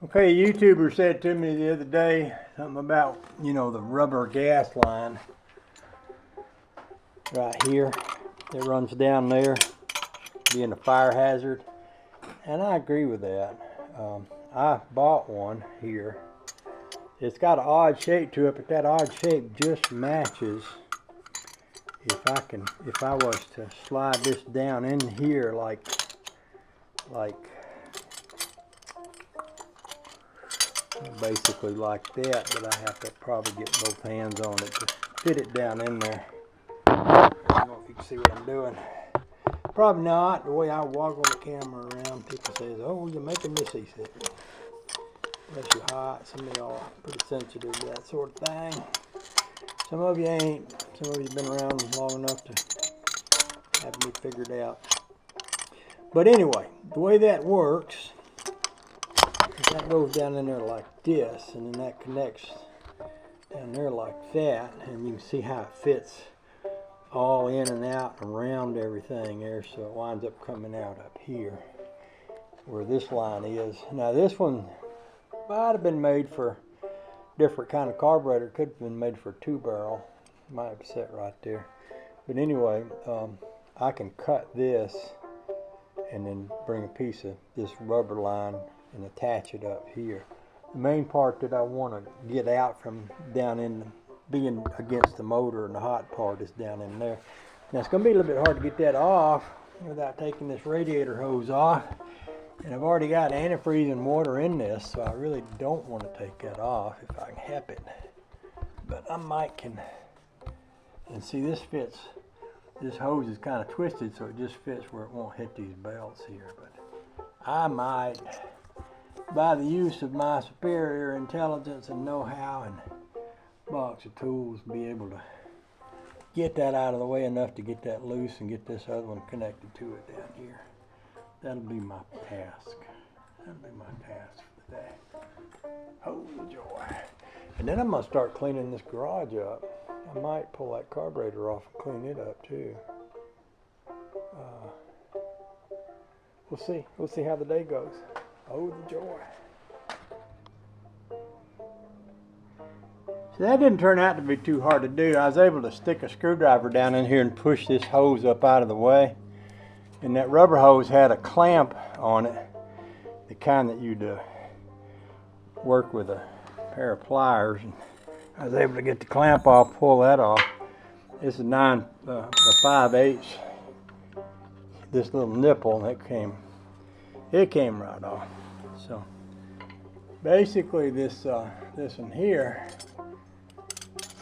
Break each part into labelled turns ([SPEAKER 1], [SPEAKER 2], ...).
[SPEAKER 1] Okay, a YouTuber said to me the other day something about, the rubber gas line right here that runs down there being a fire hazard. And I agree with that. I bought one here. It's got an odd shape to it, but that odd shape just matches. If I was to slide this down in here like basically like that, but I have to probably get both hands on it to fit it down in there. I don't know if you can see what I'm doing. Probably not. The way I woggle the camera around, people say, "Oh, you're making me seasick." Unless you're hot, some of y'all are pretty sensitive to that sort of thing. Some of you ain't. Some of you have been around long enough to have me figured out. But anyway, the way that works is that goes down in there like this, and then that connects down there like that, and you can see how it fits all in and out and around everything there, so it winds up coming out up here where this line is. Now this one might have been made for different kind of carburetor. Could have been made for a 2-barrel. Might have set right there. But anyway, I can cut this and then bring a piece of this rubber line and attach it up here. The main part that I want to get out from down in being against the motor and the hot part is down in there. Now it's going to be a little bit hard to get that off without taking this radiator hose off. And I've already got antifreeze and water in this, so I really don't want to take that off if I can help it. But I might can. And see, this fits. This hose is kind of twisted, so it just fits where it won't hit these belts here. But I might, by the use of my superior intelligence and know-how and box of tools, be able to get that out of the way enough to get that loose and get this other one connected to it down here. That'll be my task. That'll be my task for the day. Oh, the joy. And then I'm going to start cleaning this garage up. I might pull that carburetor off and clean it up too. We'll see. We'll see how the day goes. Oh, the joy. So that didn't turn out to be too hard to do. I was able to stick a screwdriver down in here and push this hose up out of the way. And that rubber hose had a clamp on it, the kind that you'd work with a pair of pliers. And I was able to get the clamp off, pull that off. This is a 5/8. This little nipple, and it came right off. So basically, this one here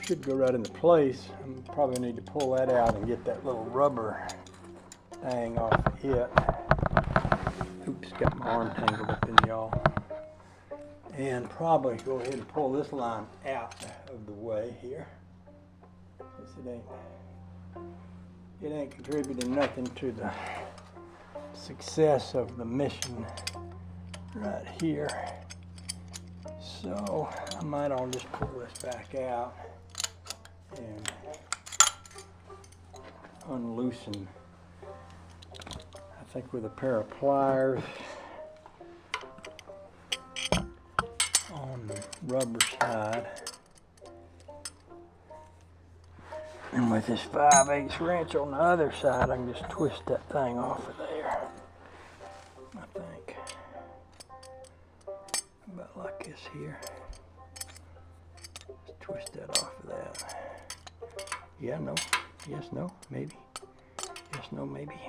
[SPEAKER 1] should go right into place. I'm probably need to pull that out and get that little rubber thing off it. Oops, got my arm tangled up in y'all. And probably go ahead and pull this line out of the way here. It ain't contributing nothing to the success of the mission right here. So I might all just pull this back out and unloosen, I think, with a pair of pliers on the rubber side, and with this 5/8 wrench on the other side, I can just twist that thing off of there. I think about like this here. Just twist that off of that. Yeah, no, yes, no, maybe. Yes, no, maybe.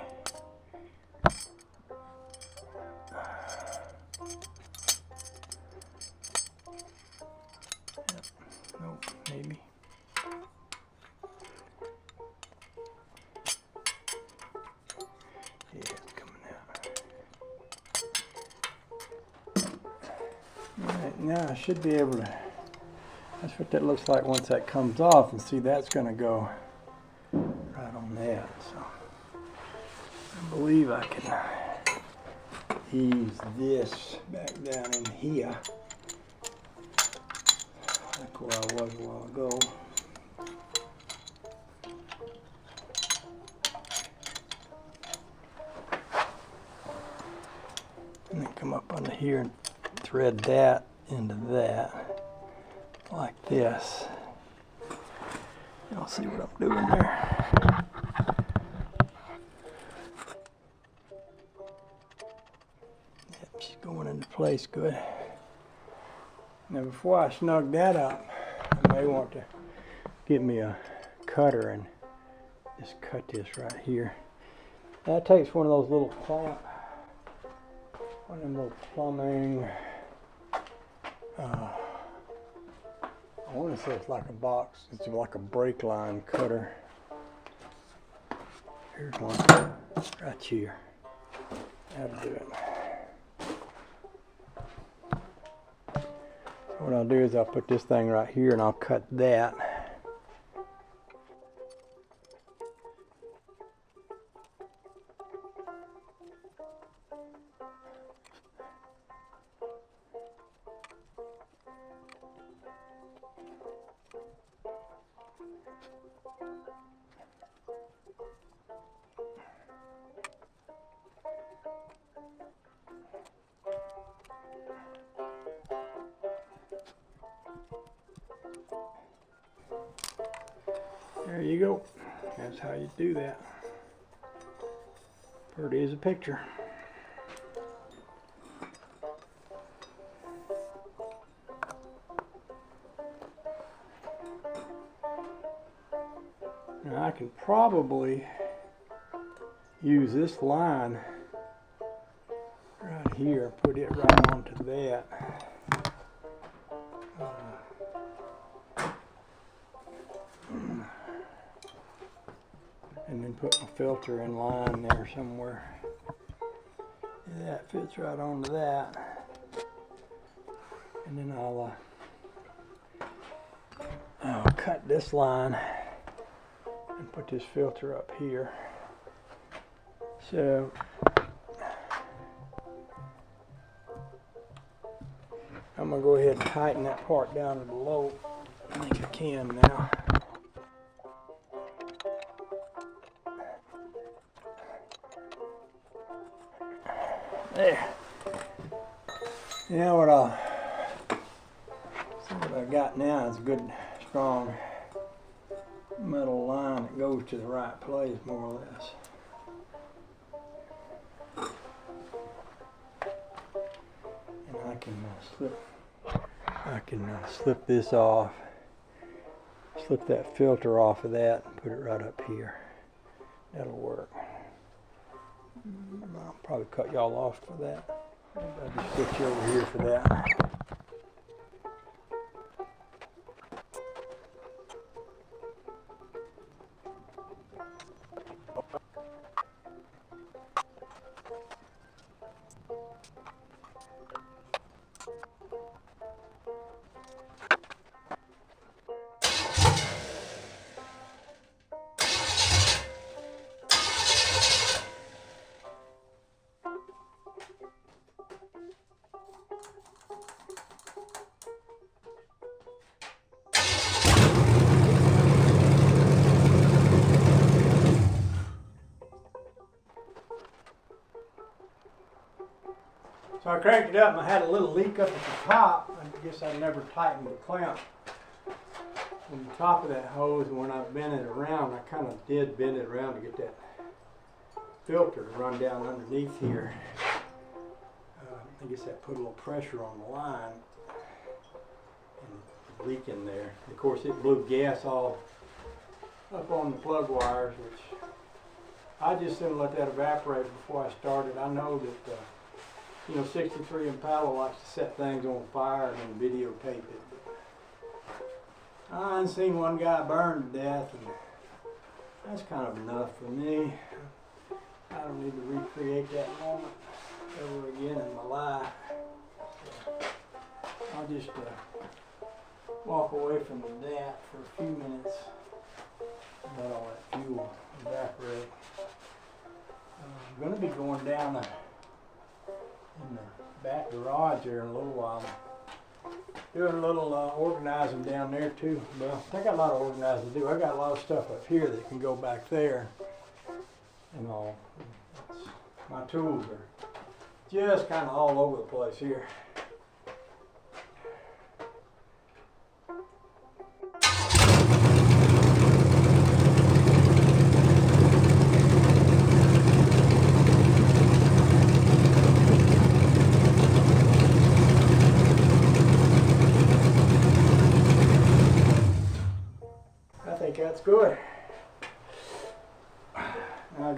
[SPEAKER 1] No, maybe. Yeah, it's coming out. Alright, now I should be able to, that's what that looks like once that comes off, and see, that's going to go right on that. So I believe I can ease this back down in here. Like where I was a while ago. And then come up under here and thread that into that like this. Y'all see what I'm doing there? Yep, she's going into place good. Now before I snug that up, I may want to get me a cutter and just cut this right here. That takes one of those little clamp, one of them little plumbing, I want to say it's like a box, it's like a brake line cutter. Here's one right here. That'll do it. What I'll do is I'll put this thing right here and I'll cut that. There you go. That's how you do that. Pretty as a picture. Now I can probably use this line right here, put it right onto that. And then put my filter in line there somewhere. Yeah, that fits right onto that. And then I'll cut this line and put this filter up here. So I'm gonna go ahead and tighten that part down to below. I think I can now. There. Now what I got now is a good strong metal line that goes to the right place more or less. And I can slip this off, slip that filter off of that and put it right up here. That'll work. I'll probably cut y'all off for that. I'll just switch you over here for that. So I cranked it up and I had a little leak up at the top. I guess I never tightened the clamp on the top of that hose, and when I bent it around, I kind of did bend it around to get that filter to run down underneath here. I guess that put a little pressure on the line and the leak in there. Of course it blew gas all up on the plug wires, which I just didn't let that evaporate before I started. I know that 63 Impala likes to set things on fire and then videotape it. I've seen one guy burn to death, and that's kind of enough for me. I don't need to recreate that moment ever again in my life. So I'll just walk away from that for a few minutes and let all that fuel evaporate. I'm going to be going down in the back garage there in a little while. Doing a little organizing down there too. Well, I got a lot of organizing to do. I got a lot of stuff up here that can go back there and all. My tools are just kind of all over the place here.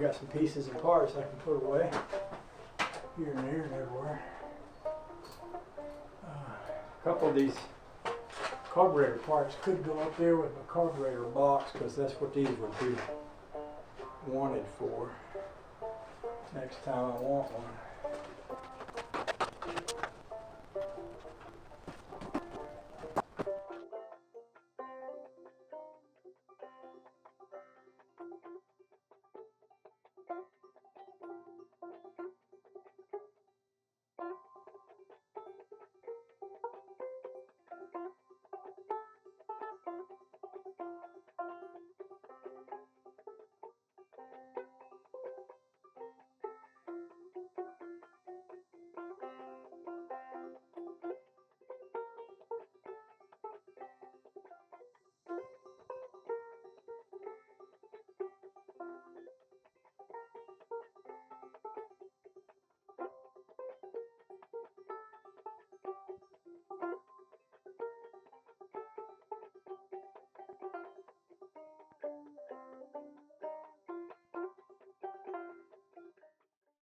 [SPEAKER 1] got some pieces and parts I can put away here and there and everywhere. A couple of these carburetor parts could go up there with my carburetor box, because that's what these would be wanted for next time I want one.